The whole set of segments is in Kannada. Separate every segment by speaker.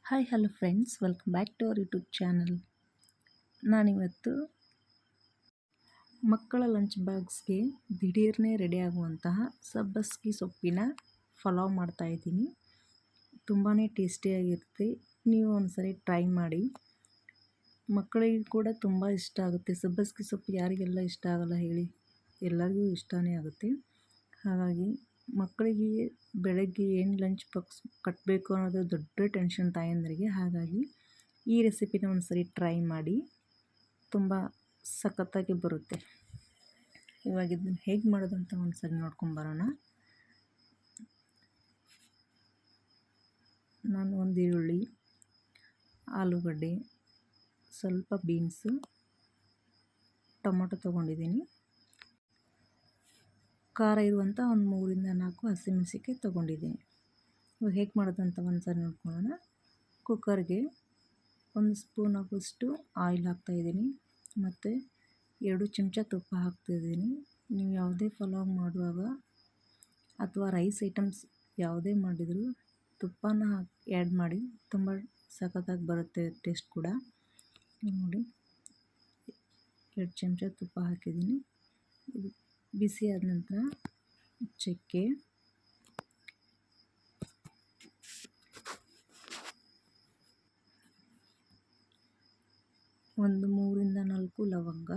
Speaker 1: Hi hello friends, welcome back to our YouTube channel. ನಾನಿವತ್ತು ಮಕ್ಕಳ ಲಂಚ್ ಬಾಕ್ಸ್ಗೆ ದಿಢೀರ್ನೇ ರೆಡಿ ಆಗುವಂತಹ ಸಬ್ಬಸ್ಗಿ ಸೊಪ್ಪಿನ ಪಲಾವ್ ಮಾಡ್ತಾಯಿದ್ದೀನಿ. ತುಂಬಾ ಟೇಸ್ಟಿಯಾಗಿರುತ್ತೆ. ನೀವು ಒಂದ್ಸರಿ ಟ್ರೈ ಮಾಡಿ. ಮಕ್ಕಳಿಗೆ ಕೂಡ ತುಂಬ ಇಷ್ಟ ಆಗುತ್ತೆ. ಸಬ್ಬಸ್ಗಿ ಸೊಪ್ಪು ಯಾರಿಗೆಲ್ಲ ಇಷ್ಟ ಆಗಲ್ಲ ಹೇಳಿ, ಎಲ್ಲರಿಗೂ ಇಷ್ಟನೇ ಆಗುತ್ತೆ. ಹಾಗಾಗಿ ಮಕ್ಕಳಿಗೆ ಬೆಳಗ್ಗೆ ಏನು ಲಂಚ್ ಬಾಕ್ಸ್ ಕಟ್ಟಬೇಕು ಅನ್ನೋದು ದೊಡ್ಡ ಟೆನ್ಷನ್ ತಾಯಂದರಿಗೆ. ಹಾಗಾಗಿ ಈ ರೆಸಿಪಿನ ಒಂದ್ಸರಿ ಟ್ರೈ ಮಾಡಿ, ತುಂಬ ಸಖತ್ತಾಗಿ ಬರುತ್ತೆ. ಇವಾಗ ಇದನ್ನು ಹೇಗೆ ಮಾಡೋದು ಅಂತ ಒಂದ್ಸರಿ ನೋಡ್ಕೊಂಬರೋಣ. ನಾನು ಒಂದು ಈರುಳ್ಳಿ, ಆಲೂಗಡ್ಡೆ, ಸ್ವಲ್ಪ ಬೀನ್ಸು, ಟೊಮೊಟೊ ತೊಗೊಂಡಿದ್ದೀನಿ. ಖಾರ ಇರುವಂಥ ಒಂದು 3ರಿಂದ 4 ಹಸಿಮೆಣಸಿನ್ಕಾಯಿ ತೊಗೊಂಡಿದ್ದೀನಿ. ಇವಾಗ ಹೇಗೆ ಮಾಡೋದು ಅಂತ ಒಂದ್ಸರಿ ನೋಡ್ಕೊಳ್ಳೋಣ. ಕುಕ್ಕರ್ಗೆ 1 ಸ್ಪೂನ್ ಆಗುವಷ್ಟು ಆಯಿಲ್ ಹಾಕ್ತಾಯಿದ್ದೀನಿ ಮತ್ತು 2 ಚಮಚ ತುಪ್ಪ ಹಾಕ್ತಾಯಿದ್ದೀನಿ. ನೀವು ಯಾವುದೇ ಪಲಾವ್ ಮಾಡುವಾಗ ಅಥವಾ ರೈಸ್ ಐಟಮ್ಸ್ ಯಾವುದೇ ಮಾಡಿದರೂ ತುಪ್ಪನ ಆ್ಯಡ್ ಮಾಡಿ, ತುಂಬ ಸಖತ್ತಾಗಿ ಬರುತ್ತೆ ಟೇಸ್ಟ್ ಕೂಡ. ನೋಡಿ, 2 ಚಮಚ ತುಪ್ಪ ಹಾಕಿದ್ದೀನಿ. ಇದು ಬಿಸಿ ಆದ ನಂತರ ಚಕ್ಕೆ, ಒಂದು 3ರಿಂದ 4 ಲವಂಗ,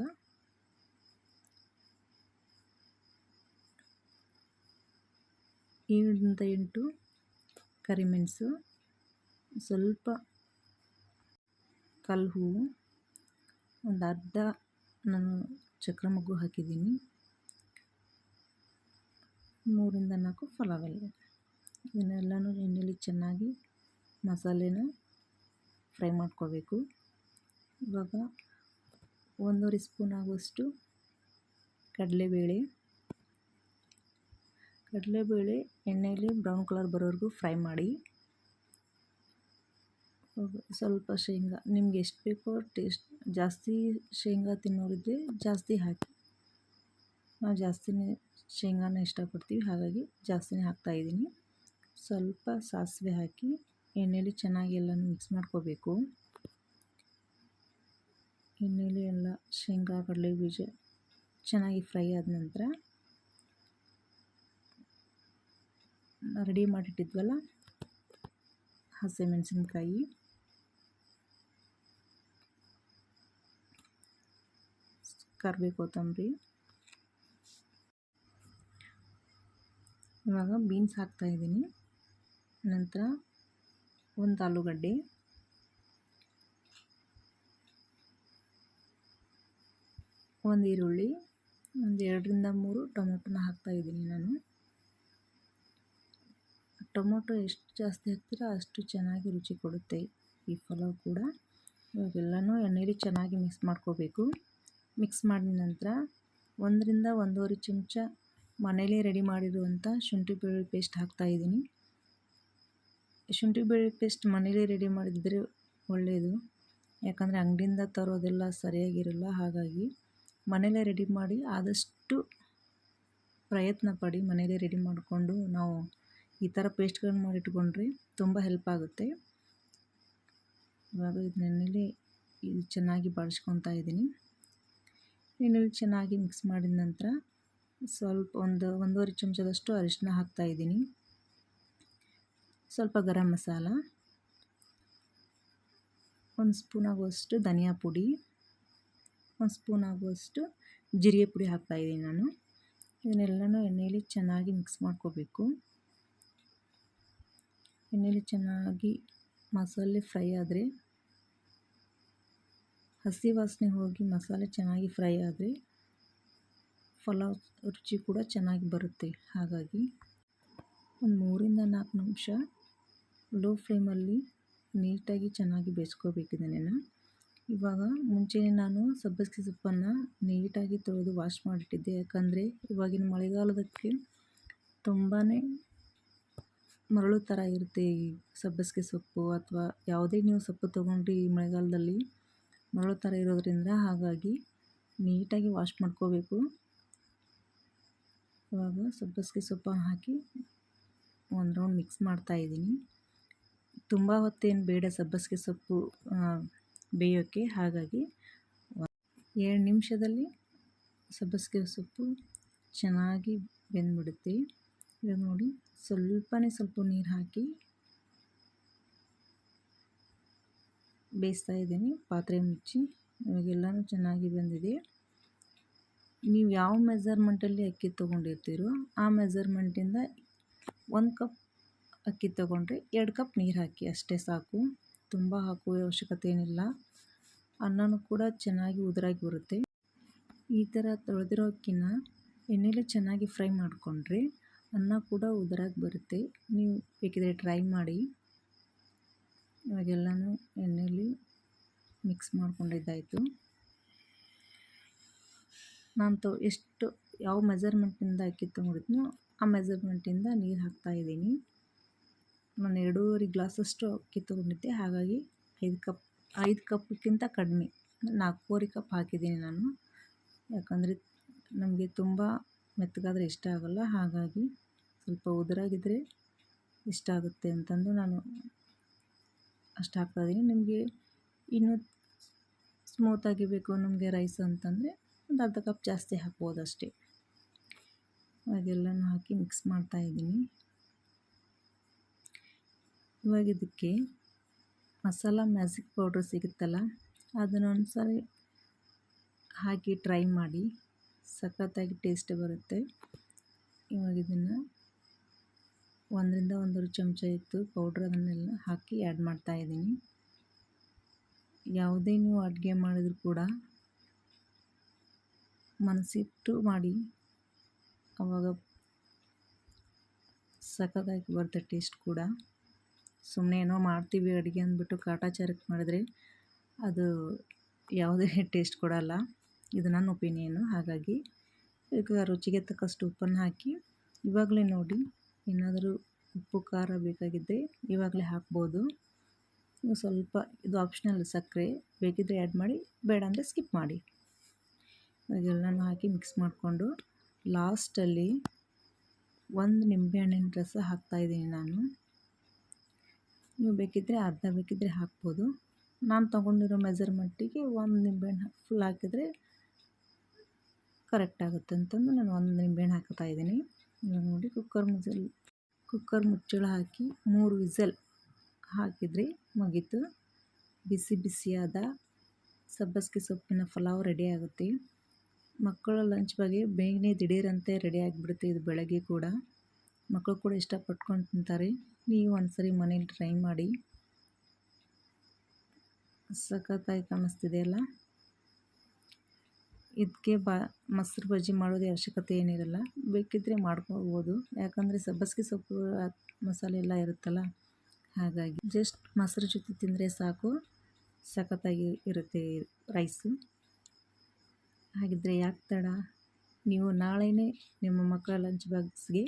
Speaker 1: 7ರಿಂದ 8 ಕರಿಮೆಣಸು, ಸ್ವಲ್ಪ ಕಲ್ಲು ಹೂವು, ಒಂದು ಅರ್ಧ ನಾನು ಚಕ್ರ ಮೊಗ್ಗು ಹಾಕಿದ್ದೀನಿ, 3ರಿಂದ 4 ಪಲಾವ್ ಎಲೆ. ಇದನ್ನೆಲ್ಲನೂ ಎಣ್ಣೆಲಿ ಚೆನ್ನಾಗಿ ಮಸಾಲೆನ ಫ್ರೈ ಮಾಡ್ಕೋಬೇಕು. ಇವಾಗ 1 ಸ್ಪೂನ್ ಆಗುವಷ್ಟು ಕಡಲೆಬೇಳೆ ಎಣ್ಣೆಯಲ್ಲಿ ಬ್ರೌನ್ ಕಲರ್ ಬರೋವರೆಗೂ ಫ್ರೈ ಮಾಡಿ. ಸ್ವಲ್ಪ ಶೇಂಗಾ, ನಿಮ್ಗೆ ಎಷ್ಟು ಬೇಕೋ ಟೇಸ್ಟ್, ಜಾಸ್ತಿ ಶೇಂಗಾ ತಿನ್ನೋರಿದ್ದರೆ ಜಾಸ್ತಿ ಹಾಕಿ. ನಾವು ಜಾಸ್ತಿನೇ ಶೇಂಗಾನ ಇಷ್ಟಪಡ್ತೀವಿ, ಹಾಗಾಗಿ ಜಾಸ್ತಿನೇ ಹಾಕ್ತಾಯಿದ್ದೀನಿ. ಸ್ವಲ್ಪ ಸಾಸಿವೆ ಹಾಕಿ ಎಣ್ಣೆಲಿ ಚೆನ್ನಾಗಿ ಎಲ್ಲನೂ ಮಿಕ್ಸ್ ಮಾಡ್ಕೋಬೇಕು. ಎಣ್ಣೆಲಿ ಎಲ್ಲ ಶೇಂಗಾ, ಕಡಲೆ ಬೀಜ ಚೆನ್ನಾಗಿ ಫ್ರೈ ಆದ ನಂತರ ರೆಡಿ ಮಾಡಿಟ್ಟಿದ್ವಲ್ಲ ಹಸಿಮೆಣಸಿನ್ಕಾಯಿ, ಕರಿಬೇವು, ಕೊತ್ತಂಬರಿ, ಇವಾಗ ಬೀನ್ಸ್ ಹಾಕ್ತಾಯಿದ್ದೀನಿ. ನಂತರ 1 ಆಲೂಗಡ್ಡೆ, 1 ಈರುಳ್ಳಿ, ಒಂದು 2ರಿಂದ 3 ಟೊಮೊಟೊನ ಹಾಕ್ತಾಯಿದ್ದೀನಿ ನಾನು. ಟೊಮೊಟೊ ಎಷ್ಟು ಜಾಸ್ತಿ ಹಾಕ್ತೀರೋ ಅಷ್ಟು ಚೆನ್ನಾಗಿ ರುಚಿ ಕೊಡುತ್ತೆ ಈ ಪಲಾವ್ ಕೂಡ. ಇವಾಗೆಲ್ಲನೂ ಎಣ್ಣೆಲಿ ಚೆನ್ನಾಗಿ ಮಿಕ್ಸ್ ಮಾಡ್ಕೋಬೇಕು. ಮಿಕ್ಸ್ ಮಾಡಿದ ನಂತರ 1ರಿಂದ 1.5 ಚಮಚ ಮನೇಲೇ ರೆಡಿ ಮಾಡಿರುವಂಥ ಶುಂಠಿ ಬೆಳ್ಳುಳ್ಳಿ ಪೇಸ್ಟ್ ಹಾಕ್ತಾಯಿದ್ದೀನಿ. ಶುಂಠಿ ಬೆಳ್ಳುಳ್ಳಿ ಪೇಸ್ಟ್ ಮನೇಲೇ ರೆಡಿ ಮಾಡಿದರೆ ಒಳ್ಳೆಯದು, ಯಾಕಂದರೆ ಅಂಗಡಿಯಿಂದ ತರೋದೆಲ್ಲ ಸರಿಯಾಗಿರಲ್ಲ. ಹಾಗಾಗಿ ಮನೇಲೇ ರೆಡಿ ಮಾಡಿ, ಆದಷ್ಟು ಪ್ರಯತ್ನ ಪಡಿ ಮನೇಲೇ ರೆಡಿ ಮಾಡಿಕೊಂಡು ನಾವು ಈ ಥರ ಪೇಸ್ಟ್ಗಳನ್ನ ಮಾಡಿಟ್ಕೊಂಡ್ರೆ ತುಂಬ ಹೆಲ್ಪ್ ಆಗುತ್ತೆ. ಇವಾಗ ಇದನ್ನೆಣ್ಣೆಲಿ ಇದು ಚೆನ್ನಾಗಿ ಬಳಸ್ಕೊತಾ ಇದ್ದೀನಿ. ಎಣ್ಣೆಲಿ ಚೆನ್ನಾಗಿ ಮಿಕ್ಸ್ ಮಾಡಿದ ನಂತರ ಸ್ವಲ್ಪ 1.5 ಚಮಚದಷ್ಟು ಅರಿಶಿನ ಹಾಕ್ತಾಯಿದ್ದೀನಿ. ಸ್ವಲ್ಪ ಗರಂ ಮಸಾಲ, 1 ಸ್ಪೂನ್ ಆಗುವಷ್ಟು ಧನಿಯಾ ಪುಡಿ, 1 ಸ್ಪೂನ್ ಆಗುವಷ್ಟು ಜೀರಿಗೆ ಪುಡಿ ಹಾಕ್ತಾಯಿದ್ದೀನಿ ನಾನು. ಇದನ್ನೆಲ್ಲನೂ ಎಣ್ಣೆಲಿ ಚೆನ್ನಾಗಿ ಮಿಕ್ಸ್ ಮಾಡ್ಕೋಬೇಕು. ಎಣ್ಣೆಲಿ ಚೆನ್ನಾಗಿ ಮಸಾಲೆ ಫ್ರೈ ಆದರೆ, ಹಸಿ ವಾಸನೆ ಹೋಗಿ ಮಸಾಲೆ ಚೆನ್ನಾಗಿ ಫ್ರೈ ಆದರೆ ಪಲಾವ್ ರುಚಿ ಕೂಡ ಚೆನ್ನಾಗಿ ಬರುತ್ತೆ. ಹಾಗಾಗಿ ಒಂದು 3ರಿಂದ 4 ನಿಮಿಷ ಲೋ ಫ್ಲೇಮಲ್ಲಿ ನೀಟಾಗಿ ಚೆನ್ನಾಗಿ ಬೇಯಿಸ್ಕೋಬೇಕು ಇದನ್ನೆಲ್ಲ. ಇವಾಗ ಮುಂಚೆನೇ ನಾನು ಸಬ್ಬಸ್ಗೆ ಸೊಪ್ಪನ್ನು ನೀಟಾಗಿ ತೊಳೆದು ವಾಶ್ ಮಾಡಿಟ್ಟಿದ್ದೆ, ಯಾಕಂದರೆ ಇವಾಗಿನ ಮಳೆಗಾಲದಕ್ಕೆ ತುಂಬಾ ಮರಳು ಥರ ಇರುತ್ತೆ ಈ ಸಬ್ಬಸ್ಗೆ ಸೊಪ್ಪು, ಅಥವಾ ಯಾವುದೇ ನೀವು ಸೊಪ್ಪು ತೊಗೊಂಡ್ರಿ ಈ ಮಳೆಗಾಲದಲ್ಲಿ ಮರಳು ಥರ ಇರೋದ್ರಿಂದ. ಹಾಗಾಗಿ ನೀಟಾಗಿ ವಾಶ್ ಮಾಡ್ಕೋಬೇಕು. ಇವಾಗ ಸಬ್ಬಸ್ಗೆ ಸೊಪ್ಪನ್ನು ಹಾಕಿ ಒಂದು ರೌಂಡ್ ಮಿಕ್ಸ್ ಮಾಡ್ತಾಯಿದ್ದೀನಿ. ತುಂಬ ಹೊತ್ತೇನು ಬೇಡ ಸಬ್ಬಸಿಗೆ ಸೊಪ್ಪು ಬೇಯೋಕ್ಕೆ. ಹಾಗಾಗಿ 2 ನಿಮಿಷದಲ್ಲಿ ಸಬ್ಬಸಿಗೆ ಸೊಪ್ಪು ಚೆನ್ನಾಗಿ ಬೆಂದ್ಬಿಡುತ್ತೆ. ಇವಾಗ ನೋಡಿ ಸ್ವಲ್ಪ ನೀರು ಹಾಕಿ ಬೇಯಿಸ್ತಾ ಇದ್ದೀನಿ ಪಾತ್ರೆ ಮುಚ್ಚಿ. ಇವಾಗೆಲ್ಲನೂ ಚೆನ್ನಾಗಿ ಬೆಂದಿದೆ. ನೀವು ಯಾವ ಮೆಜರ್ಮೆಂಟಲ್ಲಿ ಅಕ್ಕಿ ತೊಗೊಂಡಿರ್ತೀರೋ ಆ ಮೆಜರ್ಮೆಂಟಿಂದ 1 ಕಪ್ ಅಕ್ಕಿ ತೊಗೊಂಡ್ರೆ 2 ಕಪ್ ನೀರು ಹಾಕಿ ಅಷ್ಟೇ ಸಾಕು. ತುಂಬ ಹಾಕುವ ಅವಶ್ಯಕತೆ ಏನಿಲ್ಲ. ಅನ್ನನೂ ಕೂಡ ಚೆನ್ನಾಗಿ ಉದುರಾಗಿ ಬರುತ್ತೆ. ಈ ಥರ ತೊಳೆದಿರೋ ಅಕ್ಕಿನ ಎಣ್ಣೆಲಿ ಚೆನ್ನಾಗಿ ಫ್ರೈ ಮಾಡಿಕೊಂಡ್ರೆ ಅನ್ನ ಕೂಡ ಉದುರಾಗಿ ಬರುತ್ತೆ. ನೀವು ಬೇಕಿದ್ರೆ ಟ್ರೈ ಮಾಡಿ. ಇವಾಗೆಲ್ಲನೂ ಎಣ್ಣೆಲಿ ಮಿಕ್ಸ್ ಮಾಡ್ಕೊಂಡಿದ್ದಾಯಿತು. ನಾನು ಯಾವ ಮೆಜರ್ಮೆಂಟಿಂದ ಅಕ್ಕಿ ತೊಗೊಂಡಿದ್ನೋ ಆ ಮೆಜರ್ಮೆಂಟಿಂದ ನೀರು ಹಾಕ್ತಾಯಿದ್ದೀನಿ. ನಾನು 2.5 ಗ್ಲಾಸಷ್ಟು ಅಕ್ಕಿ ತೊಗೊಂಡಿದ್ದೆ. ಹಾಗಾಗಿ 5 ಕಪ್ಗಿಂತ ಕಡಿಮೆ 4.25 ಕಪ್ ಹಾಕಿದ್ದೀನಿ ನಾನು. ಯಾಕಂದರೆ ನಮಗೆ ತುಂಬ ಮೆತ್ತಗಾದರೆ ಇಷ್ಟ ಆಗೋಲ್ಲ. ಹಾಗಾಗಿ ಸ್ವಲ್ಪ ಉದುರಾಗಿದ್ದರೆ ಇಷ್ಟ ಆಗುತ್ತೆ ಅಂತಂದು ನಾನು ಅಷ್ಟು ಹಾಕ್ತಾಯಿದ್ದೀನಿ. ನಿಮಗೆ ಇನ್ನೂ ಸ್ಮೂತಾಗಿ ಬೇಕು ನಮಗೆ ರೈಸ್ ಅಂತಂದರೆ ಒಂದು ಅರ್ಧ ಕಪ್ ಜಾಸ್ತಿ ಹಾಕ್ಬೋದು ಅಷ್ಟೇ. ಅವಾಗೆಲ್ಲನೂ ಹಾಕಿ ಮಿಕ್ಸ್ ಮಾಡ್ತಾಯಿದ್ದೀನಿ. ಇವಾಗ ಇದಕ್ಕೆ ಮಸಾಲ ಮ್ಯಾಜಿಕ್ ಪೌಡ್ರ್ ಸಿಗುತ್ತಲ್ಲ, ಅದನ್ನು ಒಂದ್ಸರಿ ಹಾಕಿ ಟ್ರೈ ಮಾಡಿ, ಸಖತ್ತಾಗಿ ಟೇಸ್ಟ್ ಬರುತ್ತೆ. ಇವಾಗ ಇದನ್ನು 1ರಿಂದ 1.5 ಚಮಚ ಇತ್ತು ಪೌಡ್ರ್, ಅದನ್ನೆಲ್ಲ ಹಾಕಿ ಆ್ಯಡ್ ಮಾಡ್ತಾಯಿದ್ದೀನಿ. ಯಾವುದೇ ನೀವು ಅಡುಗೆ ಮಾಡಿದರೂ ಕೂಡ ಮನಸ್ಸಿಟ್ಟು ಮಾಡಿ, ಆವಾಗ ಸಖತ್ತಾಗಿ ಬರುತ್ತೆ ಟೇಸ್ಟ್ ಕೂಡ. ಸುಮ್ಮನೆ ಏನೋ ಮಾಡ್ತೀವಿ ಅಡುಗೆ ಅಂದ್ಬಿಟ್ಟು ಕಾಟಾಚಾರಕ್ಕೆ ಮಾಡಿದ್ರೆ ಅದು ಯಾವುದೇ ಟೇಸ್ಟ್ ಕೊಡೋಲ್ಲ. ಇದು ನನ್ನ ಒಪಿನಿಯನ್ನು. ಹಾಗಾಗಿ ಈಗ ರುಚಿಗೆ ತಕ್ಕಷ್ಟು ಉಪ್ಪನ್ನು ಹಾಕಿ, ಇವಾಗಲೇ ನೋಡಿ ಏನಾದರೂ ಉಪ್ಪು ಖಾರ ಬೇಕಾಗಿದ್ದರೆ ಇವಾಗಲೇ ಹಾಕ್ಬೋದು. ಸ್ವಲ್ಪ ಇದು ಆಪ್ಷನಲ್, ಸಕ್ಕರೆ ಬೇಕಿದ್ದರೆ ಆ್ಯಡ್ ಮಾಡಿ, ಬೇಡ ಅಂದರೆ ಸ್ಕಿಪ್ ಮಾಡಿ. ಇವಾಗೆಲ್ಲನೂ ಹಾಕಿ ಮಿಕ್ಸ್ ಮಾಡಿಕೊಂಡು ಲಾಸ್ಟಲ್ಲಿ 1 ನಿಂಬೆಹಣ್ಣಿನ ರಸ ಹಾಕ್ತಾಯಿದ್ದೀನಿ ನಾನು. ನೀವು ಬೇಕಿದ್ದರೆ ಅರ್ಧ ಬೇಕಿದ್ದರೆ ಹಾಕ್ಬೋದು. ನಾನು ತೊಗೊಂಡಿರೋ ಮೆಜರ್ಮೆಂಟಿಗೆ 1 ನಿಂಬೆಹಣ್ಣು ಫುಲ್ ಹಾಕಿದರೆ ಕರೆಕ್ಟ್ ಆಗುತ್ತೆ ಅಂತಂದು ನಾನು 1 ನಿಂಬೆಹಣ್ಣು ಹಾಕ್ತಾಯಿದ್ದೀನಿ. ಇವಾಗ ನೋಡಿ ಕುಕ್ಕರ್ ಮುಚ್ಚಳ ಹಾಕಿ 3 ವಿಸಲ್ ಹಾಕಿದರೆ ಮುಗೀತು. ಬಿಸಿ ಬಿಸಿಯಾದ ಸಬ್ಬಸಿಗೆ ಸೊಪ್ಪಿನ ಪಲಾವ್ ರೆಡಿ ಆಗುತ್ತೆ. ಮಕ್ಕಳ ಲಂಚ್ ಬಗ್ಗೆ ಬೇಗನೆ ದಿಢೀರಂತೆ ರೆಡಿ ಆಗಿಬಿಡುತ್ತೆ. ಇದು ಬೆಳಗ್ಗೆ ಕೂಡ ಮಕ್ಕಳು ಕೂಡ ಇಷ್ಟಪಟ್ಕೊಂಡು ತಿಂತಾರೆ. ನೀವು ಒಂದ್ಸರಿ ಮನೇಲಿ ಟ್ರೈ ಮಾಡಿ. ಸಖತ್ತಾಗಿ ಕಾಣಿಸ್ತಿದೆಯಲ್ಲ. ಇದಕ್ಕೆ ಮೊಸರು ಬಜ್ಜಿ ಮಾಡೋದೇ ಅವಶ್ಯಕತೆ ಏನಿರಲ್ಲ, ಬೇಕಿದ್ದರೆ ಮಾಡ್ಕೊಳ್ಬೋದು. ಯಾಕಂದರೆ ಸಬ್ಬಸಿಗೆ ಸೊಪ್ಪು ಮಸಾಲೆ ಎಲ್ಲ ಇರುತ್ತಲ್ಲ, ಹಾಗಾಗಿ ಜಸ್ಟ್ ಮೊಸರು ಜೊತೆ ತಿಂದರೆ ಸಾಕು, ಸಖತ್ತಾಗಿ ಇರುತ್ತೆ ರೈಸು. ಹಾಗಿದ್ದರೆ ಯಾಕೆ ತಡ, ನೀವು ನಾಳೆಯೇ ನಿಮ್ಮ ಮಕ್ಕಳ ಲಂಚ್ ಬಾಕ್ಸ್ಗೆ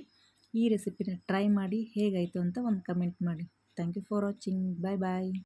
Speaker 1: ಈ ರೆಸಿಪಿನ ಟ್ರೈ ಮಾಡಿ ಹೇಗಾಯಿತು ಅಂತ ಒಂದು ಕಮೆಂಟ್ ಮಾಡಿ. Thank you for watching. Bye bye.